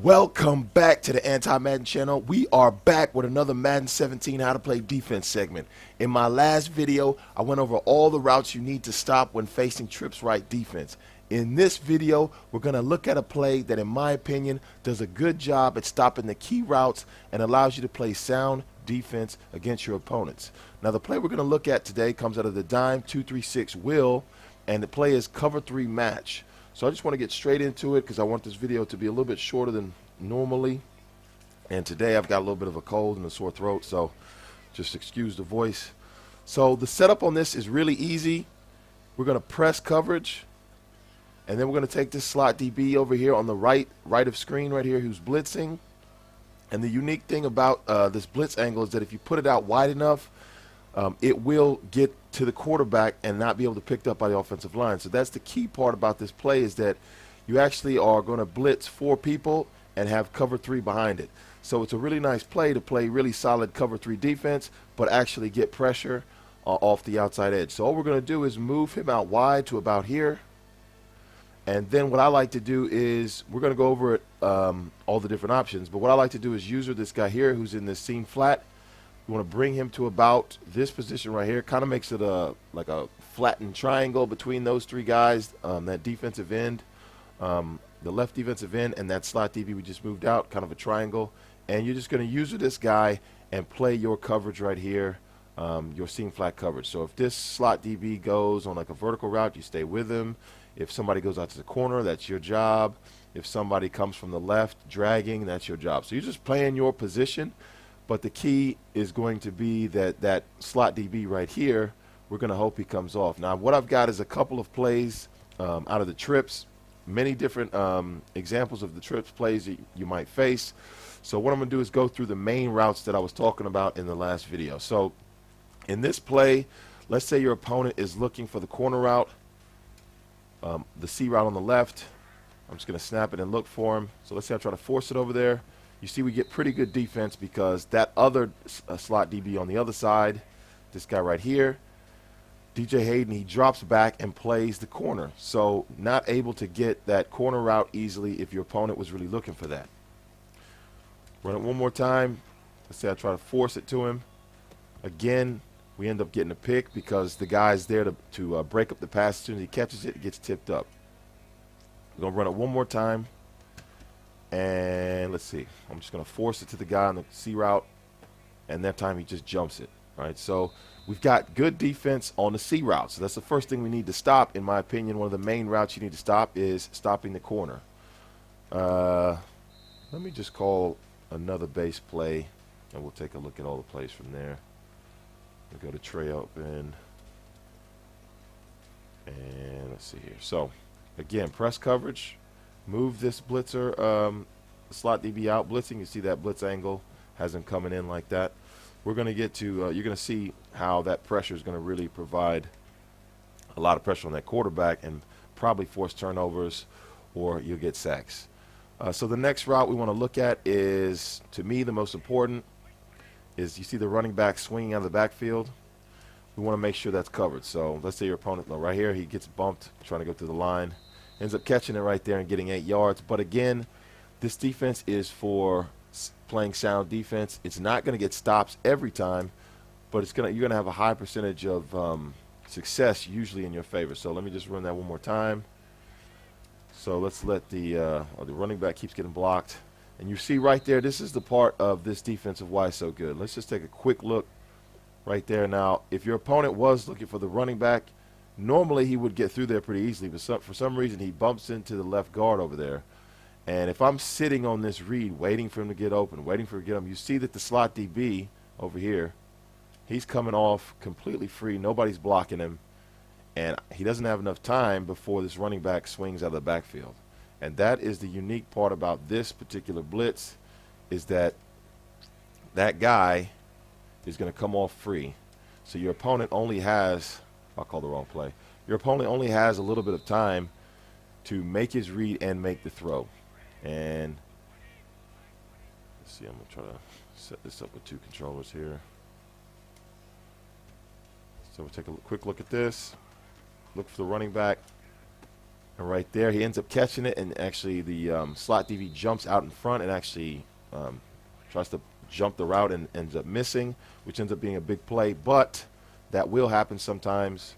Welcome back to the AntiMadden channel. We are back with another Madden 17 how to play defense segment. In my last video, I went over all the routes you need to stop when facing trips right defense. In this video, we're going to look at a play that, in my opinion, does a good job at stopping the key routes and allows you to play sound defense against your opponents. Now, the play we're going to look at today comes out of the dime 2-3-6 will, and the play is cover 3 match. So I just want to get straight into it because I want this video to be a little bit shorter than normally. And today I've got a little bit of a cold and a sore throat, so just excuse the voice. So the setup on this is really easy. We're going to press coverage, and then we're going to take this slot DB over here on the right of screen right here who's blitzing. And the unique thing about this blitz angle is that if you put it out wide enough, it will get to the quarterback and not be able to pick it up by the offensive line. So that's the key part about this play, is that you actually are going to blitz 4 people and have cover 3 behind it. So it's a really nice play to play really solid cover 3 defense, but actually get pressure off the outside edge. So all we're going to do is move him out wide to about here. And then what I like to do is, we're going to go over it, all the different options, but what I like to do is user this guy here who's in this seam flat. You want to bring him to about this position right here. Kind of makes it like a flattened triangle between those 3 guys, that defensive end, the left defensive end, and that slot DB we just moved out, kind of a triangle. And you're just going to user this guy and play your coverage right here, your seam flat coverage. So if this slot DB goes on like a vertical route, you stay with him. If somebody goes out to the corner, that's your job. If somebody comes from the left dragging, that's your job. So you're just playing your position. But the key is going to be that slot DB right here, we're going to hope he comes off. Now, what I've got is a couple of plays out of the trips, many different examples of the trips plays that you might face. So what I'm going to do is go through the main routes that I was talking about in the last video. So in this play, let's say your opponent is looking for the corner route, the C route on the left. I'm just going to snap it and look for him. So let's say I try to force it over there. You see we get pretty good defense because that other slot DB on the other side, this guy right here, DJ Hayden, he drops back and plays the corner. So not able to get that corner route easily if your opponent was really looking for that. Run it one more time. Let's say I try to force it to him. Again, we end up getting a pick because the guy's there to break up the pass. As soon as he catches it, it gets tipped up. We're going to run it one more time. And let's see, I'm just going to force it to the guy on the C route, and that time he just jumps it, right? So we've got good defense on the C route. So that's the first thing we need to stop. In my opinion, one of the main routes you need to stop is stopping the corner. Let me just call another base play, and we'll take a look at all the plays from there. We'll go to tray open, and let's see here. So again, press coverage. Move this blitzer, slot DB out blitzing. You see that blitz angle has him coming in like that. We're going to get to, you're going to see how that pressure is going to really provide a lot of pressure on that quarterback and probably force turnovers, or you'll get sacks. So the next route we want to look at is, to me, the most important, is you see the running back swinging out of the backfield. We want to make sure that's covered. So let's say your opponent, right here, he gets bumped trying to go through the line. Ends up catching it right there and getting 8 yards. But again, this defense is for playing sound defense. It's not going to get stops every time, but you're going to have a high percentage of success usually in your favor. So let me just run that one more time. So let's let the running back keeps getting blocked. And you see right there, this is the part of this defense of why it's so good. Let's just take a quick look right there. Now, if your opponent was looking for the running back, normally he would get through there pretty easily, but for some reason he bumps into the left guard over there. And if I'm sitting on this read, waiting for him to get open, waiting for him to get him, you see that the slot DB over here, he's coming off completely free. Nobody's blocking him. And he doesn't have enough time before this running back swings out of the backfield. And that is the unique part about this particular blitz, is that that guy is going to come off free. So your opponent only has, I'll call the wrong play. Your opponent only has a little bit of time to make his read and make the throw. And let's see, I'm going to try to set this up with 2 controllers here. So we'll take a quick look at this. Look for the running back. And right there, he ends up catching it, and actually the slot DB jumps out in front and actually tries to jump the route and ends up missing, which ends up being a big play. But that will happen sometimes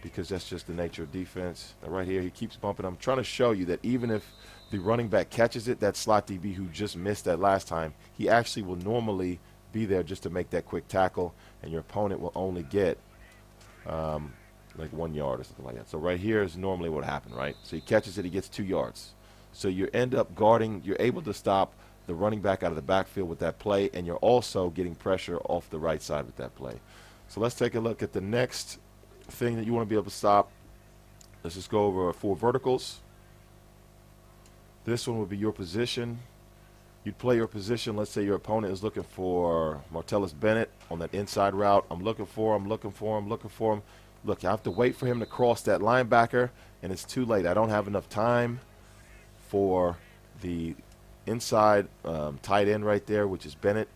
because that's just the nature of defense. And right here, he keeps bumping. I'm trying to show you that even if the running back catches it, that slot DB who just missed that last time, he actually will normally be there just to make that quick tackle, and your opponent will only get like 1 yard or something like that. So right here is normally what happened, right? So he catches it, he gets 2 yards. So you end up guarding, you're able to stop the running back out of the backfield with that play, and you're also getting pressure off the right side with that play. So let's take a look at the next thing that you want to be able to stop. Let's just go over 4 verticals. This one would be your position. You'd play your position. Let's say your opponent is looking for Martellus Bennett on that inside route. I'm looking for him. Look, I have to wait for him to cross that linebacker, and it's too late. I don't have enough time for the inside tight end right there, which is Bennett.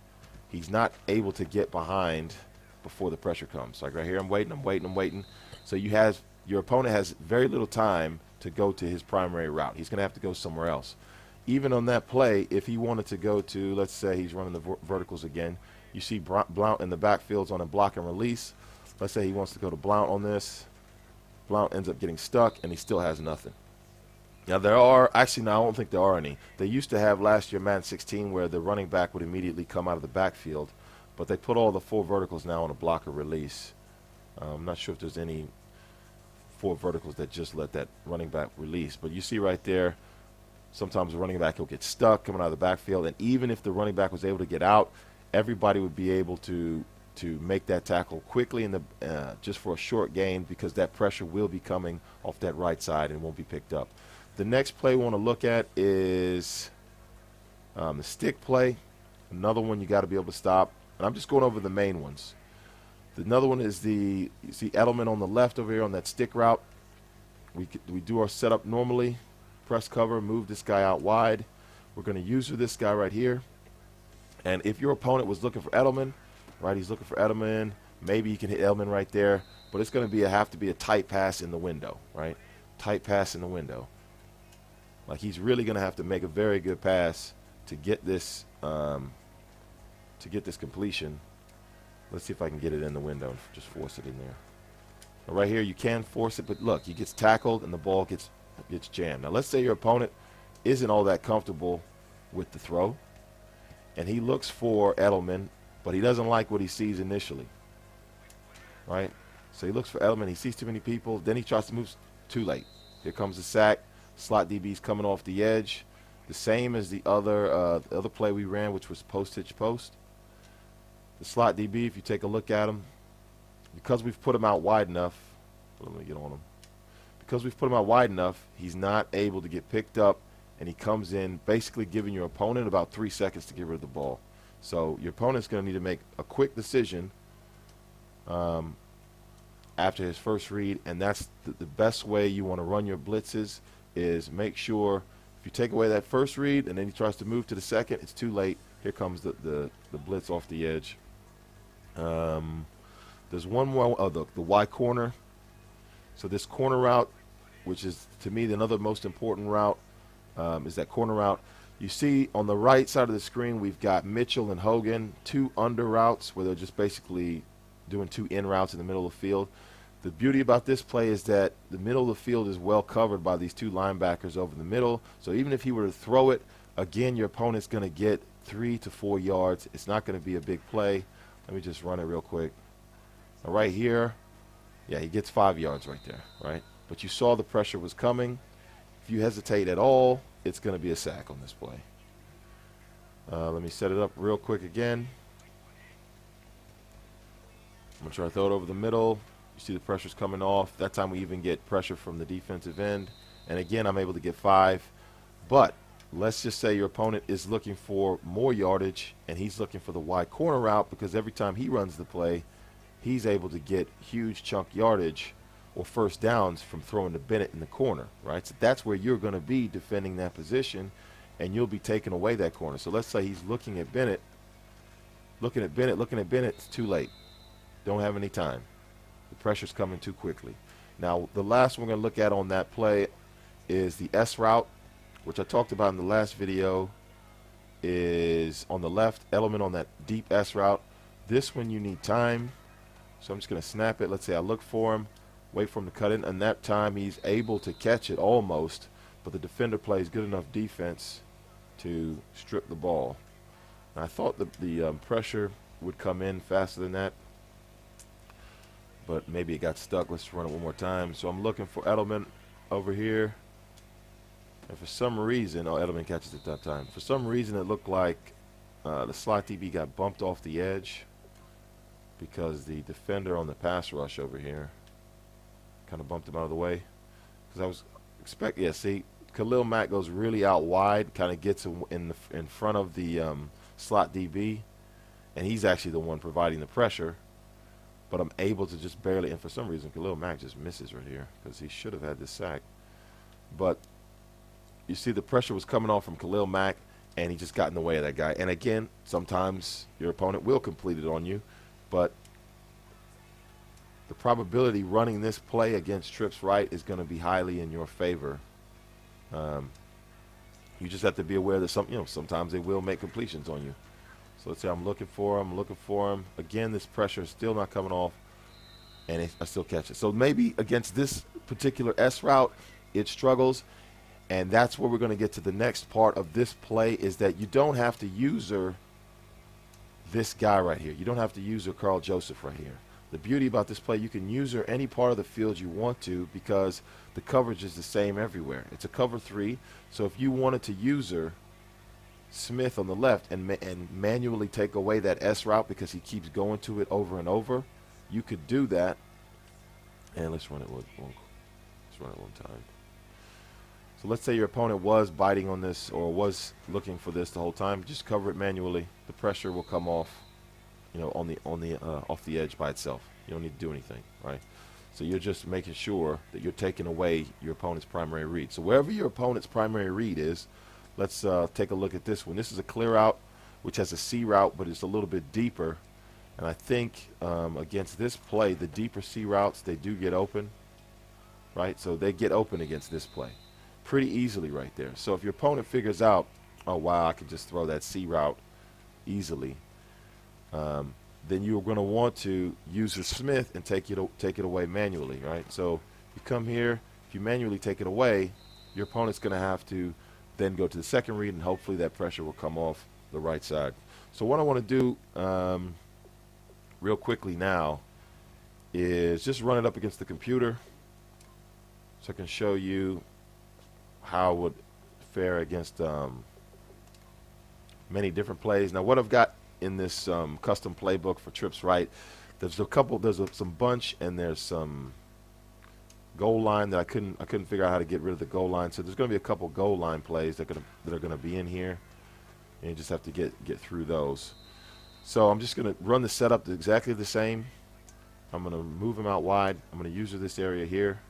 He's not able to get behind before the pressure comes. Like right here, I'm waiting. So your opponent has very little time to go to his primary route. He's going to have to go somewhere else. Even on that play, if he wanted to go to, let's say he's running the verticals again, you see Blount in the backfields on a block and release. Let's say he wants to go to Blount on this. Blount ends up getting stuck, and he still has nothing. Now there are, actually no, I don't think there are any. They used to have last year Madden 16 where the running back would immediately come out of the backfield, but they put all the 4 verticals now on a block or release. I'm not sure if there's any 4 verticals that just let that running back release, but you see right there, sometimes the running back will get stuck coming out of the backfield, and even if the running back was able to get out, everybody would be able to make that tackle quickly in the just for a short gain, because that pressure will be coming off that right side and won't be picked up. The next play we want to look at is the stick play. Another one you got to be able to stop. And I'm just going over the main ones. Another one is you see Edelman on the left over here on that stick route. We do our setup normally. Press cover, move this guy out wide. We're going to use this guy right here. And if your opponent was looking for Edelman, right, he's looking for Edelman. Maybe you can hit Edelman right there. But it's going to have to be a tight pass in the window, right? Tight pass in the window. Like he's really going to have to make a very good pass to get this completion. Let's see if I can get it in the window and just force it in there. Now right here you can force it, but look, he gets tackled and the ball gets jammed. Now let's say your opponent isn't all that comfortable with the throw, and he looks for Edelman, but he doesn't like what he sees initially, right? So he looks for Edelman, he sees too many people, then he tries to move too late. Here comes the sack. Slot DB's coming off the edge, the same as the other play we ran, which was post-hitch post. The slot DB, if you take a look at him, because we've put him out wide enough, let me get on him. Because we've put him out wide enough, he's not able to get picked up, and he comes in basically giving your opponent about 3 seconds to get rid of the ball. So your opponent's going to need to make a quick decision after his first read, and that's the best way you want to run your blitzes. Is make sure if you take away that first read and then he tries to move to the second, it's too late. Here comes the blitz off the edge. There's one more, the Y corner. So this corner route, which is to me another most important route, is that corner route. You see on the right side of the screen we've got Mitchell and Hogan, 2 under routes where they're just basically doing 2 in routes in the middle of the field. The beauty about this play is that the middle of the field is well covered by these 2 linebackers over the middle. So even if he were to throw it, again, your opponent's going to get 3 to 4 yards. It's not going to be a big play. Let me just run it real quick. Now right here, yeah, he gets 5 yards right there, right? But you saw the pressure was coming. If you hesitate at all, it's going to be a sack on this play. Let me set it up real quick again. I'm going to try to throw it over the middle. You see the pressure's coming off. That time we even get pressure from the defensive end. And again, I'm able to get 5. But let's just say your opponent is looking for more yardage, and he's looking for the wide corner route, because every time he runs the play, he's able to get huge chunk yardage or first downs from throwing to Bennett in the corner, right? So that's where you're going to be defending that position, and you'll be taking away that corner. So let's say he's looking at Bennett. It's too late. Don't have any time. The pressure's coming too quickly. Now, the last one we're going to look at on that play is the S route, which I talked about in the last video, is on the left element on that deep S route. This one you need time. So I'm just going to snap it. Let's say I look for him, wait for him to cut in, and that time he's able to catch it almost, but the defender plays good enough defense to strip the ball. And I thought the pressure would come in faster than that, but maybe it got stuck. Let's run it one more time. So I'm looking for Edelman over here, and for some reason, Edelman catches it that time. For some reason, it looked like the slot DB got bumped off the edge because the defender on the pass rush over here kind of bumped him out of the way. Because I was expecting, yeah, see, Khalil Mack goes really out wide, kind of gets in front of the slot DB, and he's actually the one providing the pressure. But I'm able to just barely, and for some reason, Khalil Mack just misses right here because he should have had this sack. But you see the pressure was coming off from Khalil Mack, and he just got in the way of that guy. And again, sometimes your opponent will complete it on you, but the probability running this play against trips right is going to be highly in your favor. You just have to be aware that sometimes they will make completions on you. So let's say I'm looking for him. Again, this pressure is still not coming off, and I still catch it. So maybe against this particular S route, it struggles, and that's where we're going to get to the next part of this play, is that you don't have to user this guy right here. You don't have to user Carl Joseph right here. The beauty about this play, you can user any part of the field you want to because the coverage is the same everywhere. It's a cover 3, so if you wanted to user Smith on the left and manually take away that S route because he keeps going to it over and over, you could do that. And let's run it one time. So let's say your opponent was biting on this or was looking for this the whole time. Just cover it manually. The pressure will come off, on the off the edge by itself. You don't need to do anything, right? So you're just making sure that you're taking away your opponent's primary read. So wherever your opponent's primary read is, let's take a look at this one. This is a clear out, which has a C route, but it's a little bit deeper. And I think against this play, the deeper C routes, they do get open, right? So they get open against this play pretty easily right there. So if your opponent figures out, oh, wow, I can just throw that C route easily, then you're going to want to use your Smith and take it away manually, right? So you come here, if you manually take it away, your opponent's going to have to then go to the second read, and hopefully that pressure will come off the right side. So what I want to do real quickly now is just run it up against the computer so I can show you how it would fare against many different plays. Now what I've got in this custom playbook for trips right, there's some bunch, and there's some goal line that I couldn't figure out how to get rid of the goal line. So there's going to be a couple goal line plays that are going to be in here, and you just have to get through those. So I'm just going to run the setup exactly the same. I'm going to move him out wide. I'm going to use this area here,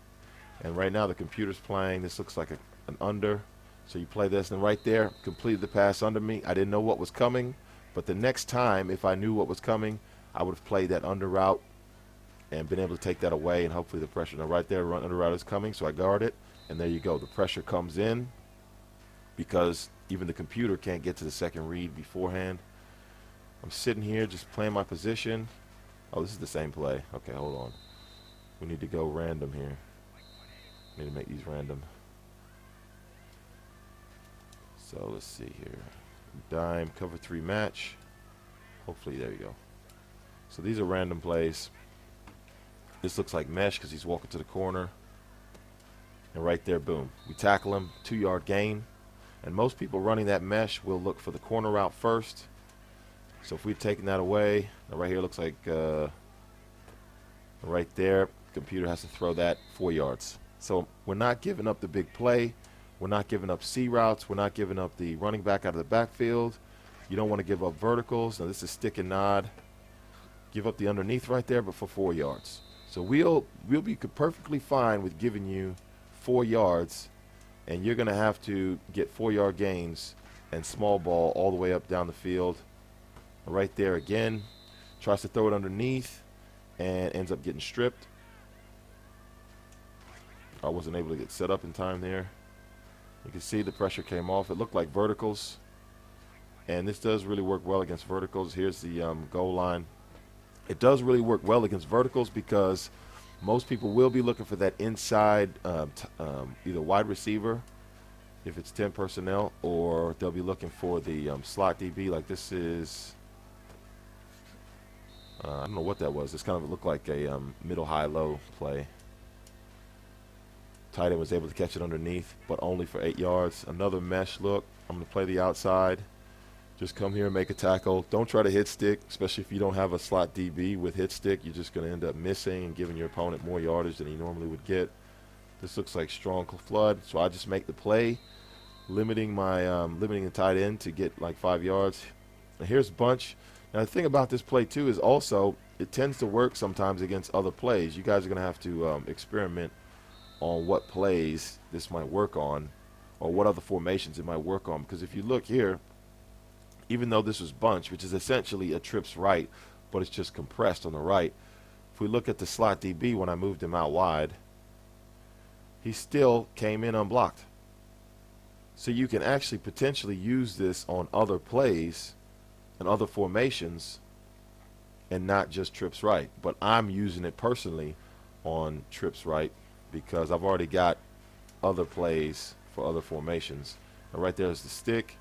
and right now the computer's playing. This looks like an under. So you play this, and right there, completed the pass under me. I didn't know what was coming, but the next time, if I knew what was coming, I would have played that under route and been able to take that away, and hopefully the pressure. Now right there, under route is coming, so I guard it, and there you go. The pressure comes in because even the computer can't get to the second read beforehand. I'm sitting here just playing my position. Oh, this is the same play. Okay, hold on. We need to go random here. We need to make these random. So let's see here. Dime, cover 3 match. Hopefully, there you go. So these are random plays. This looks like mesh because he's walking to the corner. And right there, boom. We tackle him, 2-yard gain. And most people running that mesh will look for the corner route first. So if we've taken that away, now right here looks like right there, the computer has to throw that 4 yards. So we're not giving up the big play. We're not giving up C routes. We're not giving up the running back out of the backfield. You don't want to give up verticals. Now this is stick and nod. Give up the underneath right there, but for 4 yards. So we'll be perfectly fine with giving you 4 yards, and you're going to have to get 4-yard gains and small ball all the way up down the field. Right there again, tries to throw it underneath and ends up getting stripped. I wasn't able to get set up in time there. You can see the pressure came off. It looked like verticals, and this does really work well against verticals. Here's the goal line. It does really work well against verticals because most people will be looking for that inside either wide receiver if it's 10 personnel, or they'll be looking for the slot DB. Like this is, I don't know what that was. This kind of looked like a middle, high, low play. Tight end was able to catch it underneath, but only for 8 yards. Another mesh look. I'm going to play the outside. Just come here and make a tackle. Don't try to hit stick, especially if you don't have a slot DB with hit stick. You're just going to end up missing and giving your opponent more yardage than he normally would get. This looks like strong flood, so I just make the play, limiting my limiting the tight end to get like 5 yards. Now here's bunch. Now the thing about this play too is also it tends to work sometimes against other plays. You guys are going to have to experiment on what plays this might work on, or what other formations it might work on. Because if you look here, even though this was bunch, which is essentially a trips right, but it's just compressed on the right, if we look at the slot DB when I moved him out wide, he still came in unblocked. So you can actually potentially use this on other plays and other formations and not just trips right. But I'm using it personally on trips right because I've already got other plays for other formations. And right there is the stick.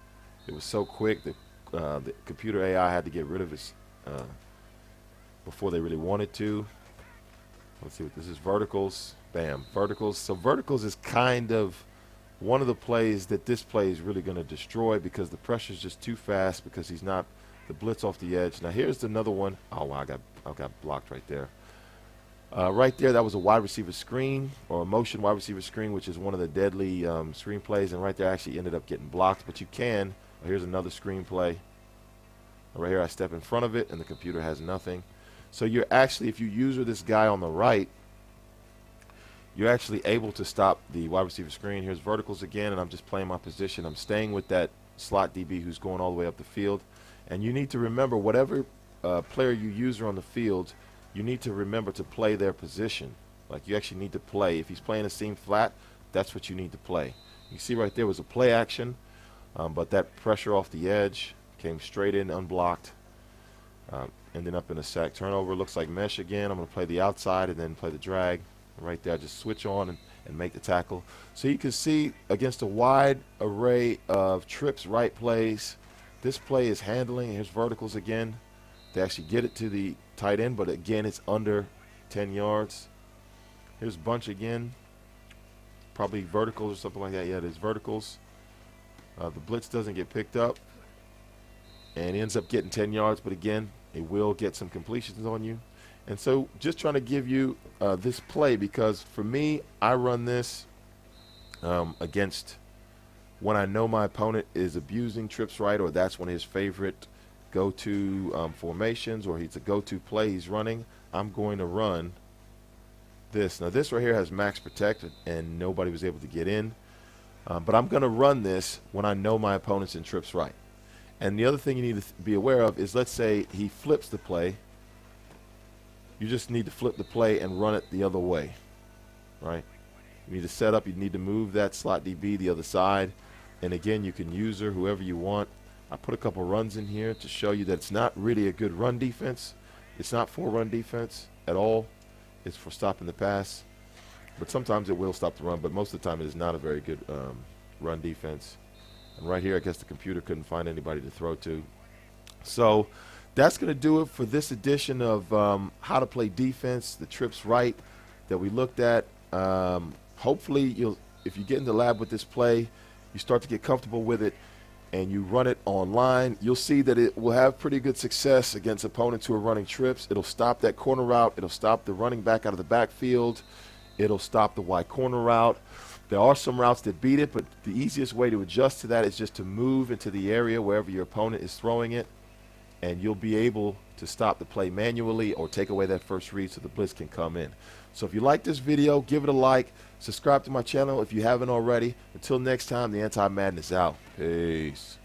It was so quick that the computer AI had to get rid of it before they really wanted to. Let's see what this is. Verticals. Bam. Verticals. So verticals is kind of one of the plays that this play is really going to destroy because the pressure is just too fast because he's not the blitz off the edge. Now here's another one. Oh wow, I got blocked right there. Right there, that was a wide receiver screen or a motion wide receiver screen, which is one of the deadly screen plays. And right there, I actually ended up getting blocked. But you can. Here's another screen play. Right here, I step in front of it, and the computer has nothing. So you're actually, if you user this guy on the right, you're actually able to stop the wide receiver screen. Here's verticals again, and I'm just playing my position. I'm staying with that slot DB who's going all the way up the field. And you need to remember, whatever player you user on the field, you need to remember to play their position. Like you actually need to play. If he's playing a seam flat, that's what you need to play. You see right there was a play action, but that pressure off the edge came straight in unblocked, ending up in a sack turnover. Looks like mesh again. I'm going to play the outside and then play the drag. Right there, just switch on and make the tackle. So you can see against a wide array of trips right plays, this play is handling. Here's verticals again. They actually get it to the tight end, but again, it's under 10 yards. Here's bunch again. Probably verticals or something like that. Yeah, there's verticals. The blitz doesn't get picked up, and he ends up getting 10 yards, but again, it will get some completions on you. And so just trying to give you this play because for me, I run this against when I know my opponent is abusing trips right, or that's one of his favorite go-to formations, or he's a go-to play he's running. I'm going to run this. Now this right here has max protect and nobody was able to get in. But I'm going to run this when I know my opponent's in trips right. And the other thing you need to be aware of is, let's say he flips the play. You just need to flip the play and run it the other way, right? You need to set up. You need to move that slot DB the other side. And again, you can user whoever you want. I put a couple runs in here to show you that it's not really a good run defense. It's not for run defense at all. It's for stopping the pass. But sometimes it will stop the run, but most of the time it is not a very good run defense. And right here, I guess the computer couldn't find anybody to throw to. So that's going to do it for this edition of how to play defense, the trips right that we looked at. Hopefully, if you get in the lab with this play, you start to get comfortable with it, and you run it online, you'll see that it will have pretty good success against opponents who are running trips. It'll stop that corner route. It'll stop the running back out of the backfield. It'll stop the wide corner route. There are some routes that beat it, but the easiest way to adjust to that is just to move into the area wherever your opponent is throwing it, and you'll be able to stop the play manually or take away that first read so the blitz can come in. So if you like this video, give it a like. Subscribe to my channel if you haven't already. Until next time, the Anti-Madden is out. Peace.